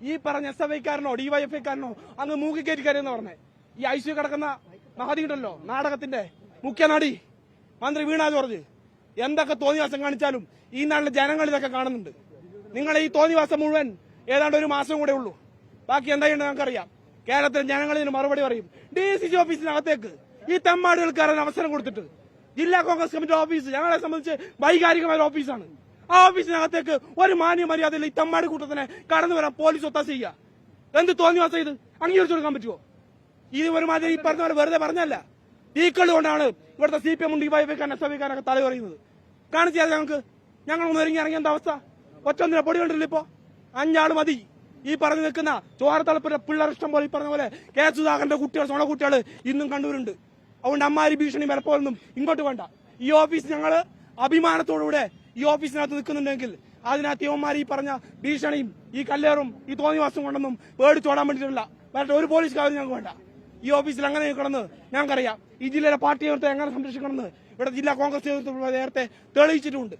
ഈ പറഞ്ഞ SFI-കാരനോ DYFI-കാരനോ അങ്ങ് മൂക്കിക്കേറ്റിക്കാരെന്ന് പറഞ്ഞേ. ഈ ICU കിടക്കുന്ന മഹതി ഉണ്ടല്ലോ, നാടകത്തിന്റെ മുഖ്യ നടി മന്ത്രി വീണ ജോർജ് എന്തൊക്കെ തോന്നിവാസം കാണിച്ചാലും ഈ നാട്ടിലെ ജനങ്ങൾ ഇതൊക്കെ കാണുന്നുണ്ട്. നിങ്ങളെ ഈ തോന്നിവാസം മുഴുവൻ ഏതാണ്ട് ഒരു മാസം കൂടെ ഉള്ളൂ. ബാക്കി എന്താ ചെയ്യേണ്ടത് നമുക്കറിയാം. കേരളത്തിലെ ജനങ്ങൾ ഇതിന് മറുപടി പറയും. DCC ഓഫീസിനകത്തേക്ക് ഈ തെമ്മാടികൾക്കാരൻ അവസരം കൊടുത്തിട്ട് ജില്ലാ കോൺഗ്രസ് കമ്മിറ്റി ഓഫീസ് ഞങ്ങളെ സംബന്ധിച്ച് വൈകാരികമായ ഓഫീസാണ്. ആ ഓഫീസിനകത്തേക്ക് ഒരു മാന്യ മര്യാദയിൽ ഈ തെമ്മാടി കൂട്ടത്തിനെ കടന്നു വരാൻ പോലീസ് ഒത്താശ ചെയ്യുക. എന്ത് തോന്നിവാസം ഇത് അംഗീകരിച്ചു കൊടുക്കാൻ പറ്റുമോ? ഇത് ഒരുമാതിരി ഈ പറഞ്ഞ പോലെ വെറുതെ പറഞ്ഞല്ല. കൊണ്ടാണ് ഇവിടുത്തെ CPM DYFI-കാരൻ SFI-കാരനൊക്കെ തല പറയുന്നത്. കാണിച്ചു തരാം ഞങ്ങളൊന്ന് ഇറങ്ങി എന്താ അവസ്ഥ? ഒറ്റൊന്നിനെ പൊടി കണ്ടില്ല. ഇപ്പോ 5 ആള് മതി. ഈ പറഞ്ഞു നിൽക്കുന്ന ചോരത്തലപ്പിന്റെ പിള്ളേർ ഇഷ്ടം പോലെ ഈ പറഞ്ഞ പോലെ കെ സുധാകരന്റെ കുട്ടികൾ കുട്ടികൾ ഇന്നും കണ്ണൂരുണ്ട്. അതുകൊണ്ട് അമ്മാരി ഭീഷണി വിലപ്പോലൊന്നും ഇങ്ങോട്ട് വേണ്ട. ഈ ഓഫീസ് ഞങ്ങള് അഭിമാനത്തോടുകൂടെ ഈ ഓഫീസിനകത്ത് നിൽക്കുന്നുണ്ടെങ്കിൽ അതിനകത്ത് യുവന്മാർ ഈ പറഞ്ഞ ഭീഷണിയും ഈ കല്ലേറും ഈ തോന്നിവാസം കൊണ്ടൊന്നും പേടിച്ചോടാൻ വേണ്ടിയിട്ടില്ല. വേറെ ഒരു പോലീസുകാരും ഞങ്ങൾക്ക് വേണ്ട. ഈ ഓഫീസിൽ അങ്ങനെ നിൽക്കണമെന്ന് ഞങ്ങൾക്കറിയാം. ഈ ജില്ലയിലെ പാർട്ടി നേതൃത്വം എങ്ങനെ സംരക്ഷിക്കണമെന്ന് ഇവിടെ ജില്ലാ കോൺഗ്രസ് നേതൃത്വം നേരത്തെ തെളിയിച്ചിട്ടുണ്ട്.